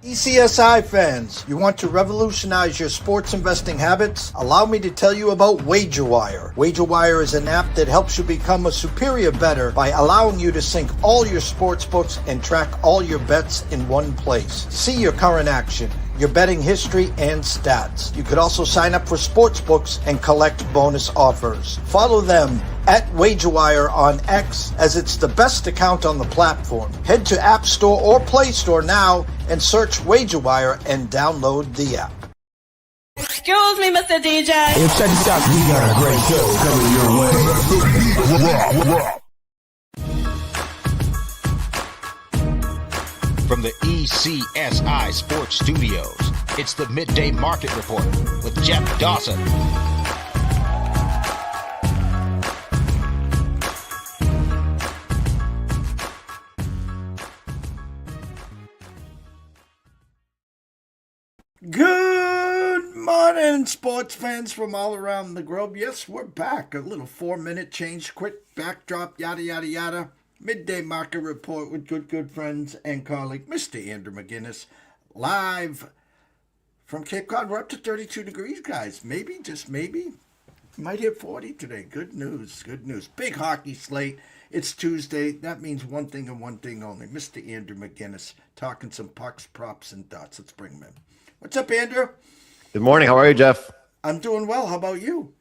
ECSI fans, you want to revolutionize your sports investing habits? Allow me to tell you about WagerWire. WagerWire is an app that helps you become a superior bettor by allowing you to sync all your sports books and track all your bets in one place. See your current action, your betting history, and stats. You could also sign up for sports books and collect bonus offers. Follow them at WagerWire on X, as it's the best account on the platform. Head to App Store or Play Store now and search WagerWire and download the app. Excuse me, Mr. DJ. Hey, check this out. We got a great show coming your way. From the ECSI Sports Studios, it's the Midday Market Report with Jeff Dawson. Good morning, sports fans from all around the globe. Yes, we're back. A little 4-minute change, quick backdrop, yada, yada, yada. Midday Market Report with good friends and colleague, Mr. Andrew McInnis, live from Cape Cod. We're up to 32 degrees, guys. Maybe, just maybe, might hit 40 today. Good news, good news. Big hockey slate. It's Tuesday. That means one thing and one thing only. Mr. Andrew McInnis talking some pucks, props, and dots. Let's bring him in. What's up, Andrew? Good morning. How are you, Jeff? I'm doing well. How about you?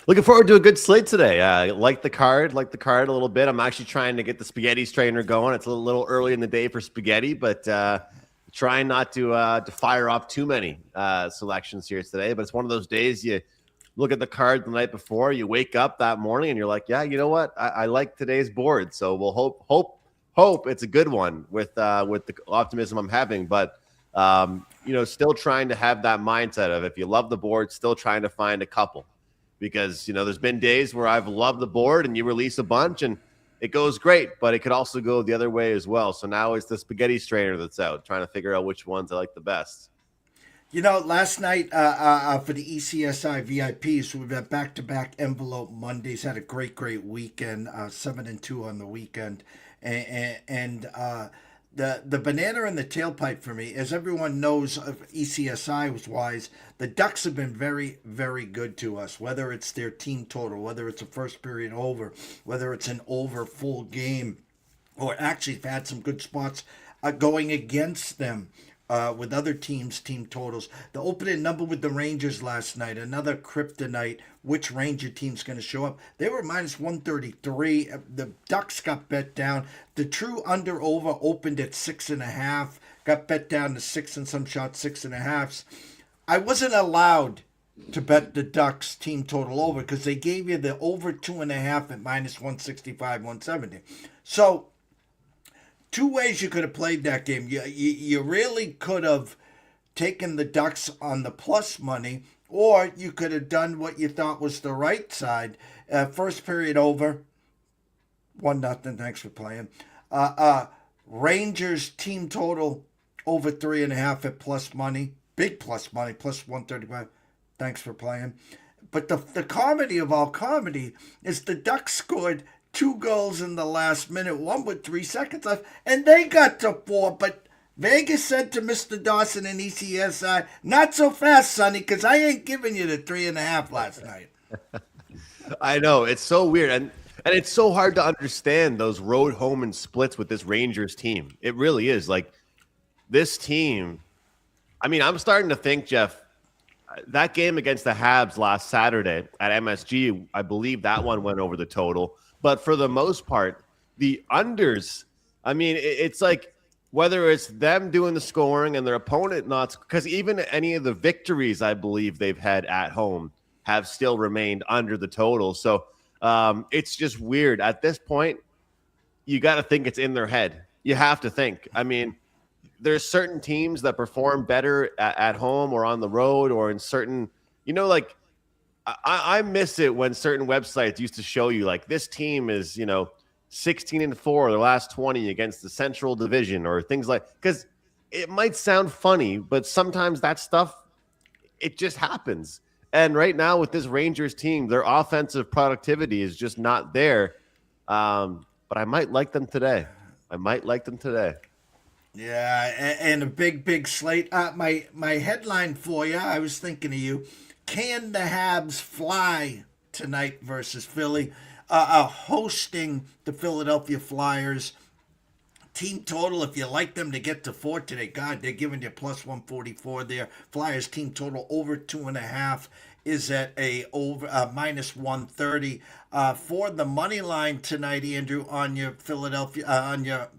Looking forward to a good slate today. Like the card a little bit. I'm actually trying to get the spaghetti strainer going. It's a little early in the day for spaghetti, but trying not to fire off too many selections here today. But it's one of those days you look at the card the night before, you wake up that morning, and you're like, yeah, you know what? I like today's board, so we'll hope it's a good one with the optimism I'm having. But still trying to have that mindset of, if you love the board, still trying to find a couple. Because, there's been days where I've loved the board and you release a bunch and it goes great, but it could also go the other way as well. So now it's the spaghetti strainer that's out, trying to figure out which ones I like the best. Last night for the ECSI VIPs, we've had back-to-back envelope Mondays, had a great weekend, 7-2 on the weekend. And the banana and the tailpipe for me, as everyone knows, of ECSI wise, the Ducks have been very, very good to us, whether it's their team total, whether it's a first period over, whether it's an over full game, or actually have had some good spots going against them with other teams' team totals. The opening number with the Rangers last night, another kryptonite. Which Ranger team's going to show up? They were minus 133. The Ducks got bet down. The true under-over opened at 6.5. Got bet down to 6 and some shots, 6.5. I wasn't allowed to bet the Ducks team total over because they gave you the over 2.5 at minus 165, 170. So, two ways you could have played that game. You really could have taken the Ducks on the plus money, or you could have done what you thought was the right side. First period over, 1-0. Thanks for playing. Rangers team total over 3.5 at plus money. Big plus money, plus 135. Thanks for playing. But the comedy of all comedy is the Ducks scored 2 goals in the last minute, one with 3 seconds left, and they got to 4. But Vegas said to Mr. Dawson and ECSI, not so fast, Sonny, because I ain't giving you the 3.5 last night. I know. It's so weird. And it's so hard to understand those road home and splits with this Rangers team. It really is. Like, this team, I'm starting to think, Jeff, that game against the Habs last Saturday at MSG, I believe that one went over the total. But for the most part, the unders, it's like, whether it's them doing the scoring and their opponent not, because even any of the victories I believe they've had at home have still remained under the total. So it's just weird. At this point, you got to think it's in their head. You have to think. There's certain teams that perform better at home or on the road or in certain, I miss it when certain websites used to show you, like, this team is, 16-4 the last 20 against the Central Division or things like, because it might sound funny, but sometimes that stuff, it just happens. And right now with this Rangers team, their offensive productivity is just not there. But I might like them today. Yeah, and a big slate. My headline for you, I was thinking of you. Can the Habs fly tonight versus Philly? Hosting the Philadelphia Flyers. Team total, if you like them to get to 4 today, God, they're giving you plus 144 there. Flyers team total over 2.5 is at a over minus 130. For the money line tonight, Andrew, on your Philadelphia, on your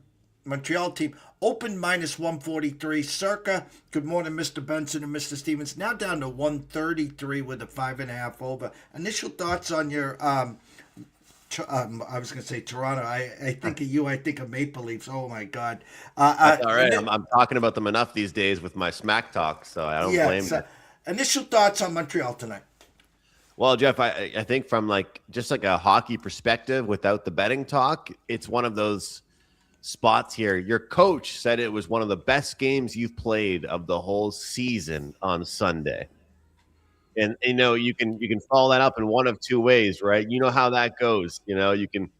Montreal team, open minus 143. Circa, good morning, Mr. Benson and Mr. Stevens. Now down to 133 with a 5.5 over. Initial thoughts on your I was going to say Toronto. I think of you. I think of Maple Leafs. Oh my God! That's all right. I'm talking about them enough these days with my smack talk, so I don't blame you. Initial thoughts on Montreal tonight? Well, Jeff, I think from just a hockey perspective, without the betting talk, it's one of those spots here. Your coach said it was one of the best games you've played of the whole season on Sunday. And you can follow that up in one of two ways, right? You know how that goes. You can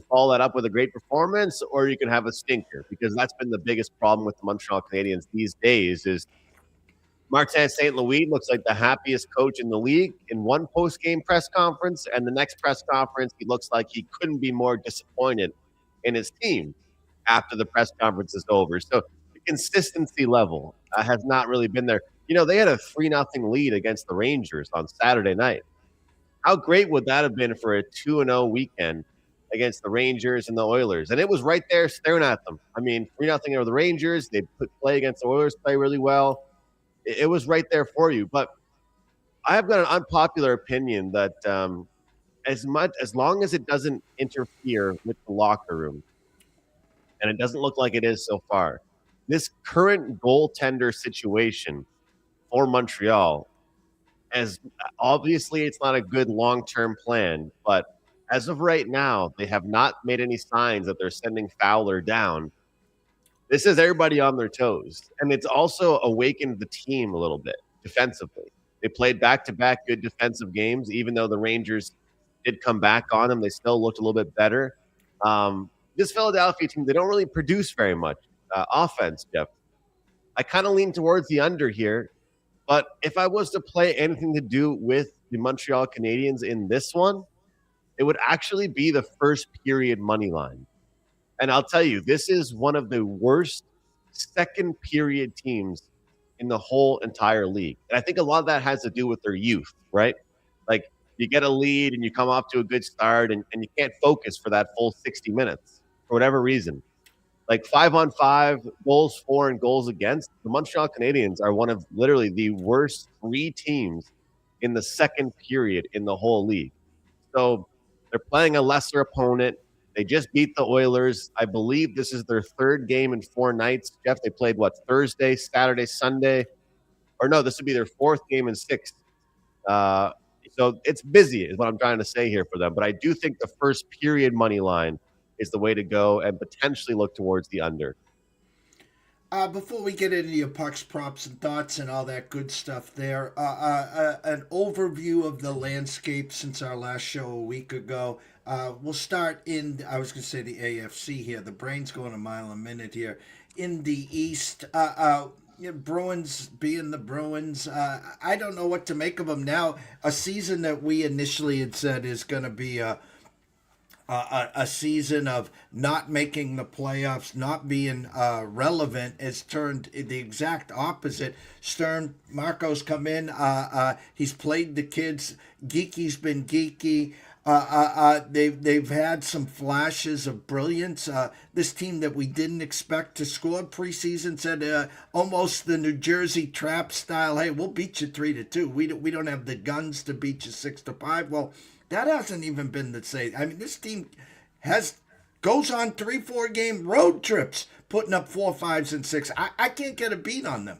follow that up with a great performance, or you can have a stinker, because that's been the biggest problem with the Montreal Canadiens these days. Is Martin St. Louis looks like the happiest coach in the league in one post-game press conference, and the next press conference he looks like he couldn't be more disappointed in his team after the press conference is over. So the consistency level has not really been there. They had a 3-0 lead against the Rangers on Saturday night. How great would that have been for a 2-0 weekend against the Rangers and the Oilers? And it was right there staring at them. I mean, 3-0 over the Rangers. They play against the Oilers, play really well. It was right there for you. But I have got an unpopular opinion that as long as it doesn't interfere with the locker room, and it doesn't look like it is so far, this current goaltender situation for Montreal, as obviously it's not a good long-term plan, but as of right now, they have not made any signs that they're sending Fowler down. This has everybody on their toes, and it's also awakened the team a little bit defensively. They played back-to-back good defensive games, even though the Rangers did come back on them. They still looked a little bit better. This Philadelphia team, they don't really produce very much offense, Jeff. I kind of lean towards the under here. But if I was to play anything to do with the Montreal Canadiens in this one, it would actually be the first period money line. And I'll tell you, this is one of the worst second period teams in the whole entire league. And I think a lot of that has to do with their youth, right? Like, you get a lead and you come off to a good start and you can't focus for that full 60 minutes for whatever reason. Like 5-on-5, goals for, and goals against, the Montreal Canadiens are one of literally the worst 3 teams in the second period in the whole league. So they're playing a lesser opponent. They just beat the Oilers. I believe this is their 3rd game in 4 nights. Jeff, they played, Thursday, Saturday, Sunday? Or no, this would be their 4th game in 6. So it's busy is what I'm trying to say here for them. But I do think the first period money line is the way to go, and potentially look towards the under. Before we get into your pucks, props, and thoughts and all that good stuff there, an overview of the landscape since our last show a week ago. We'll start in, I was going to say the AFC here. The brain's going a mile a minute here. In the East, Bruins being the Bruins, I don't know what to make of them now. A season that we initially had said is going to be a season of not making the playoffs, not being relevant, has turned the exact opposite. Stern, Marco's come in. He's played the kids. Geeky's been geeky. They've had some flashes of brilliance. This team that we didn't expect to score preseason said almost the New Jersey trap style. Hey, we'll beat you 3-2. We don't have the guns to beat you 6-5. Well, that hasn't even been the same. I mean, this team goes on 3-4 game road trips, putting up 4, 5s, and 6. I can't get a beat on them.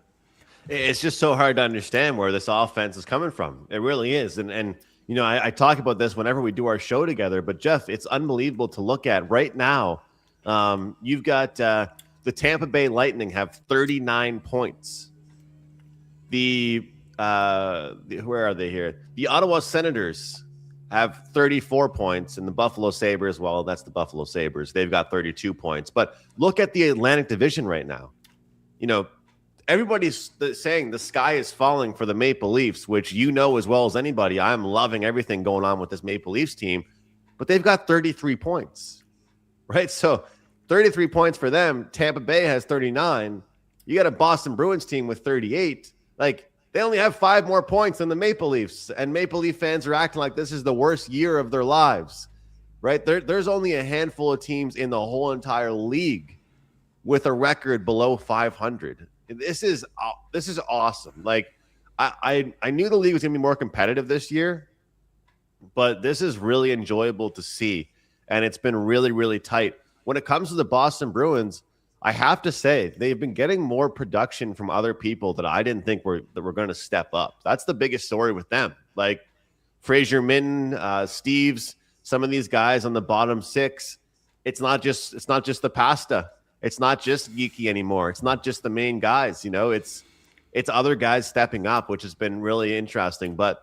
It's just so hard to understand where this offense is coming from. It really is. And I talk about this whenever we do our show together. But, Jeff, it's unbelievable to look at right now. You've got the Tampa Bay Lightning have 39 points. Where are they here? The Ottawa Senators have 34 points, and the Buffalo Sabres, well, that's the Buffalo Sabres. They've got 32 points. But look at the Atlantic Division right now. everybody's saying the sky is falling for the Maple Leafs, which as well as anybody, I'm loving everything going on with this Maple Leafs team, but they've got 33 points, right? So 33 points for them. Tampa Bay has 39. You got a Boston Bruins team with 38. Like, they only have 5 more points than the Maple Leafs, and Maple Leaf fans are acting like this is the worst year of their lives, right? There's only a handful of teams in the whole entire league with a record below 500. This is awesome. Like, I knew the league was going to be more competitive this year, but this is really enjoyable to see, and it's been really, really tight. When it comes to the Boston Bruins, I have to say they've been getting more production from other people that I didn't think were going to step up. That's the biggest story with them. Like Fraser Minton, Steves, some of these guys on the bottom 6. It's not just the pasta. It's not just Geeky anymore. It's not just the main guys. It's other guys stepping up, which has been really interesting. But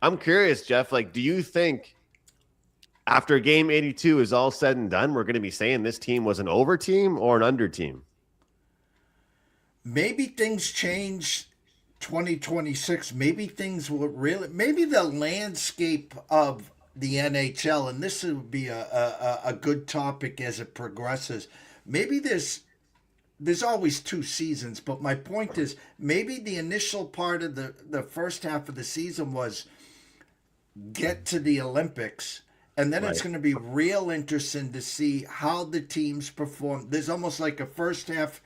I'm curious, Jeff. Like, do you think after game 82 is all said and done, we're going to be saying this team was an over team or an under team? Maybe things change 2026. Maybe things will maybe the landscape of the NHL, and this would be a good topic as it progresses. Maybe there's always 2 seasons, but my point is maybe the initial part of the first half of the season was get to the Olympics. And then It's going to be real interesting to see how the teams perform. There's almost like a first half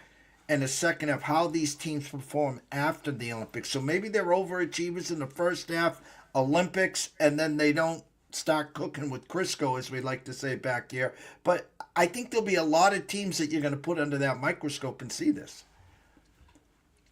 and a second half, how these teams perform after the Olympics. So maybe they're overachievers in the first half, Olympics, and then they don't start cooking with Crisco, as we like to say back here. But I think there'll be a lot of teams that you're going to put under that microscope and see this.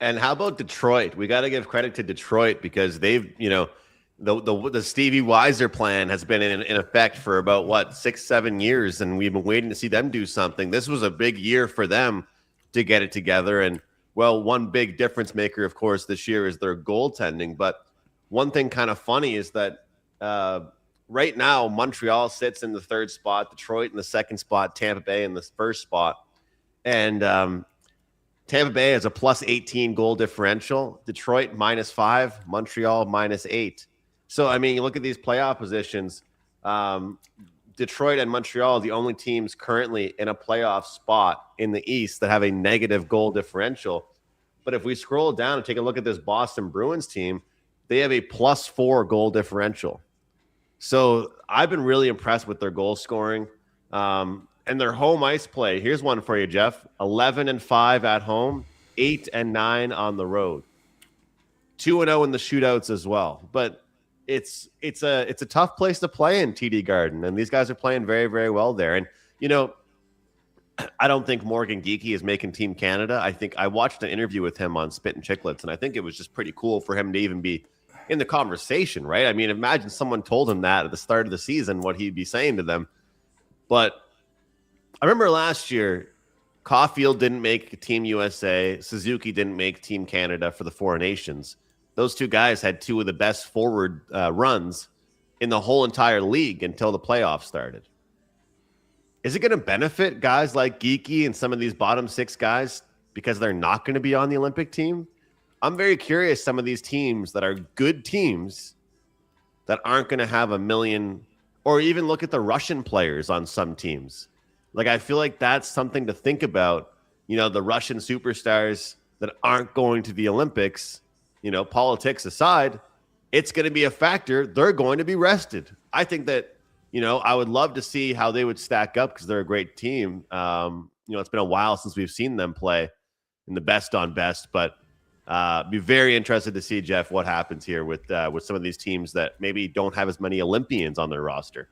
And how about Detroit? We got to give credit to Detroit because they've, the Stevie Weiser plan has been in effect for about 6-7 years, and we've been waiting to see them do something. This was a big year for them to get it together. And one big difference maker, of course, this year is their goaltending. But one thing kind of funny is that right now Montreal sits in the 3rd spot, Detroit in the 2nd spot, Tampa Bay in the 1st spot, and Tampa Bay has a plus 18 goal differential. Detroit -5, Montreal -8. So, I mean, you look at these playoff positions, Detroit and Montreal are the only teams currently in a playoff spot in the East that have a negative goal differential. But if we scroll down and take a look at this Boston Bruins team, they have a +4 goal differential. So I've been really impressed with their goal scoring and their home ice play. Here's one for you, Jeff. 11-5 at home, 8-9 on the road. 2-0 in the shootouts as well. But it's a tough place to play in TD Garden, and these guys are playing very, very well there. And I don't think Morgan Geekie is making Team Canada. I think I watched an interview with him on Spit and Chicklets, and I think it was just pretty cool for him to even be in the conversation, right? I mean, imagine someone told him that at the start of the season, what he'd be saying to them. But I remember last year, Caulfield didn't make Team USA. Suzuki didn't make Team Canada for the Four Nations. Those 2 guys had 2 of the best forward runs in the whole entire league until the playoffs started. Is it going to benefit guys like Geeky and some of these bottom 6 guys because they're not going to be on the Olympic team? I'm very curious, some of these teams that are good teams that aren't going to have a million, or even look at the Russian players on some teams. Like, I feel like that's something to think about. The Russian superstars that aren't going to the Olympics, politics aside, it's going to be a factor. They're going to be rested. I think that, I would love to see how they would stack up because they're a great team. It's been a while since we've seen them play in the best on best, but be very interested to see, Jeff, what happens here with some of these teams that maybe don't have as many Olympians on their roster.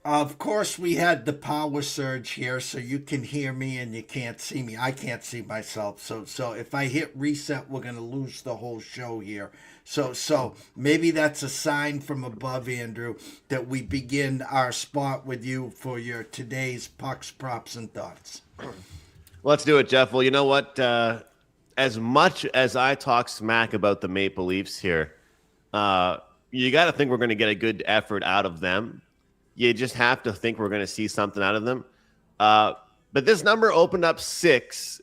Of course, we had the power surge here, so you can hear me and you can't see me. I can't see myself. So if I hit reset, we're going to lose the whole show here. So maybe that's a sign from above, Andrew, that we begin our spot with you for your today's pucks, props, and thoughts. Let's do it, Jeff. Well, you know what? As much as I talk smack about the Maple Leafs here, you got to think we're going to get a good effort out of them. You just have to think we're going to see something out of them. But this number opened up 6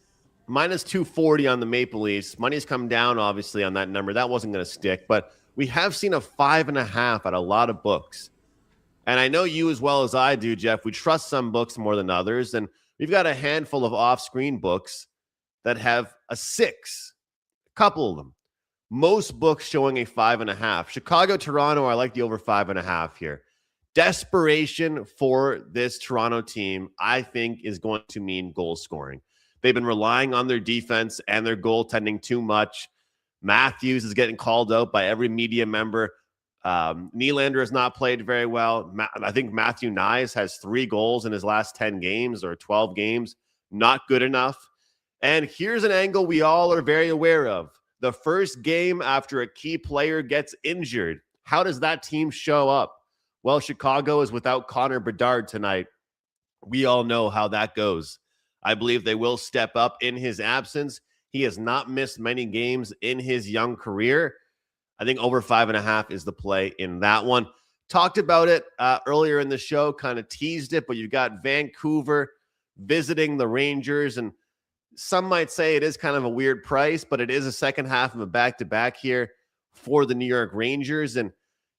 minus 240 on the Maple Leafs. Money's come down, obviously, on that number. That wasn't going to stick, but we have seen a 5.5 at a lot of books. And I know you as well as I do, Jeff. We trust some books more than others. And we've got a handful of off-screen books that have a 6. A couple of them. Most books showing a 5.5. Chicago, Toronto, I like the over 5.5 here. Desperation for this Toronto team, I think, is going to mean goal scoring. They've been relying on their defense and their goaltending too much. Matthews is getting called out by every media member. Nylander has not played very well. I think Matthew Nyes has 3 goals in his last 10 games or 12 games. Not good enough. And here's an angle we all are very aware of. The first game after a key player gets injured. How does that team show up? Well, Chicago is without Connor Bedard tonight. We all know how that goes. I believe they will step up in his absence. He has not missed many games in his young career. I think over 5.5 is the play in that one. Talked about it earlier in the show, kind of teased it, but you've got Vancouver visiting the Rangers, and some might say it is kind of a weird price, but it is a second half of a back-to-back here for the New York Rangers. And,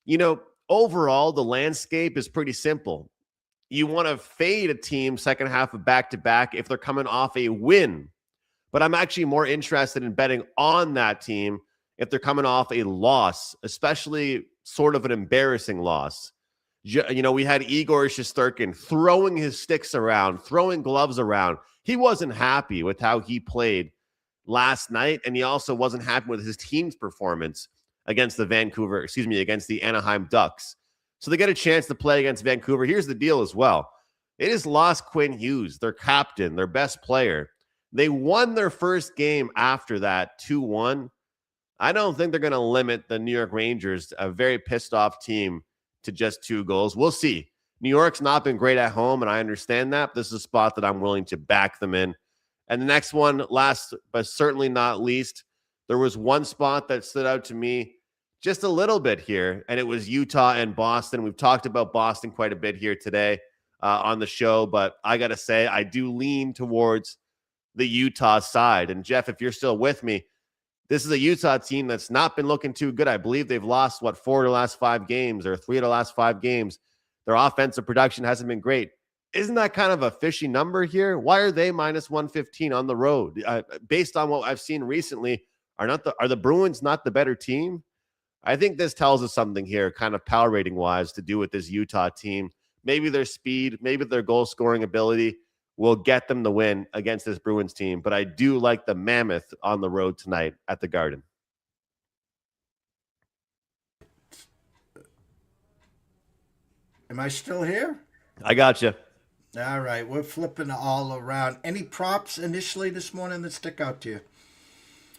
you know, overall, the landscape is pretty simple. You want to fade a team second half of back-to-back if they're coming off a win. But I'm actually more interested in betting on that team if they're coming off a loss, especially sort of an embarrassing loss. You know, we had Igor Shesterkin throwing his sticks around, throwing gloves around. He wasn't happy with how he played last night, and he also wasn't happy with his team's performance against the Anaheim Ducks. So they get a chance to play against Vancouver. Here's the deal as well. It has lost Quinn Hughes, their captain, their best player. They won their first game after that, 2-1. I don't think they're going to limit the New York Rangers, a very pissed off team, to just 2 goals. We'll see. New York's not been great at home, and I understand that. This is a spot that I'm willing to back them in. And the next one, last but certainly not least, there was one spot that stood out to me just a little bit here, and it was Utah and Boston. We've talked about Boston quite a bit here today on the show, but I got to say, I do lean towards the Utah side. And Jeff, if you're still with me, this is a Utah team that's not been looking too good. I believe they've lost, 4 of the last 5 games or 3 of the last 5 games. Their offensive production hasn't been great. Isn't that kind of a fishy number here? Why are they minus 115 on the road? Based on what I've seen recently, are the Bruins not the better team? I think this tells us something here, kind of power rating wise, to do with this Utah team. Maybe their speed, maybe their goal scoring ability will get them the win against this Bruins team. But I do like the Mammoth on the road tonight at the Garden. Am I still here? I got you. All right, we're flipping all around. Any props initially this morning that stick out to you?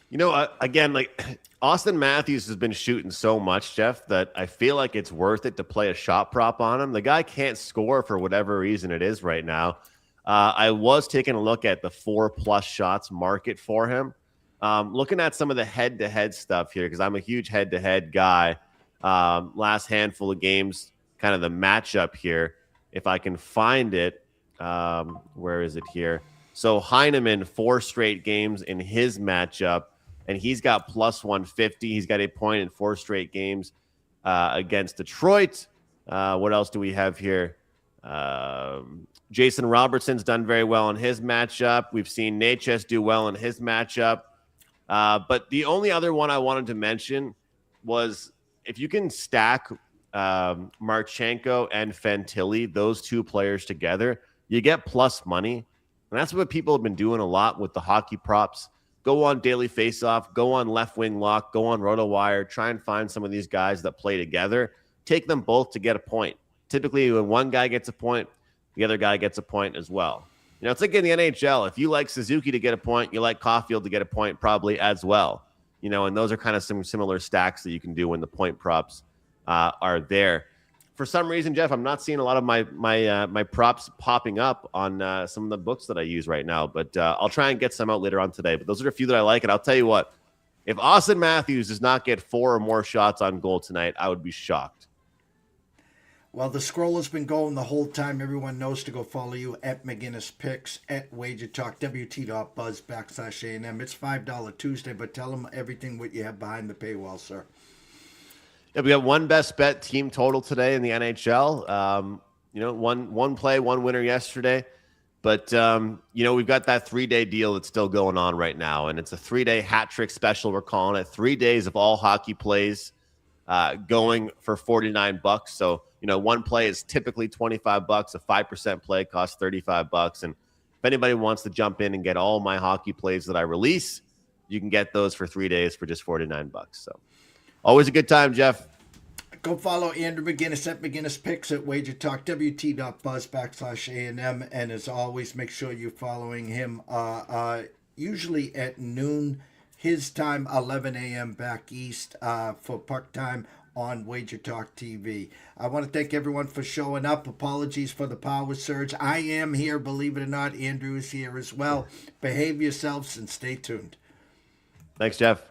You know, again, like Austin Matthews has been shooting so much, Jeff, that I feel like it's worth it to play a shot prop on him. The guy can't score for whatever reason it is right now. I was taking a look at the 4+ shots market for him. Looking at some of the head-to-head stuff here, because I'm a huge head-to-head guy. Last handful of games, kind of the matchup here. If I can find it, where is it here? So Heineman, 4 straight games in his matchup, and he's got plus 150. He's got a point in 4 straight games against Detroit. What else do we have here? Jason Robertson's done very well in his matchup. We've seen Natchez do well in his matchup. But the only other one I wanted to mention was if you can stack Marchenko and Fantilli, those 2 players together, you get plus money. And that's what people have been doing a lot with the hockey props. Go on Daily Faceoff, go on Left Wing Lock, go on RotoWire, try and find some of these guys that play together. Take them both to get a point. Typically, when one guy gets a point, the other guy gets a point as well. You know, it's like in the NHL. If you like Suzuki to get a point, you like Caulfield to get a point probably as well. You know, and those are kind of some similar stacks that you can do when the point props are there. For some reason, Jeff, I'm not seeing a lot of my props popping up on some of the books that I use right now, but I'll try and get some out later on today. But those are a few that I like, and I'll tell you what, if Austin Matthews does not get 4 or more shots on goal tonight, I would be shocked. Well, the scroll has been going the whole time. Everyone knows to go follow you at McInnis Picks, at Wager Talk, WT.Buzz /A&M. It's $5 Tuesday, but tell them everything what you have behind the paywall, sir. Yeah, we got one best bet team total today in the NHL. One play, one winner yesterday. But, we've got that 3-day deal that's still going on right now. And it's a 3-day hat trick special, we're calling it. 3 days of all hockey plays going for $49. So, one play is typically $25. A 5% play costs $35. And if anybody wants to jump in and get all my hockey plays that I release, you can get those for 3 days for just $49. So always a good time, Jeff. Go follow Andrew McInnis at McInnis Picks at Wager Talk, WT.Buzz /A&M. And as always, make sure you're following him usually at noon, his time, 11 a.m. back east for puck time on Wager Talk TV. I want to thank everyone for showing up. Apologies for the power surge. I am here, believe it or not. Andrew is here as well. Behave yourselves and stay tuned. Thanks, Jeff.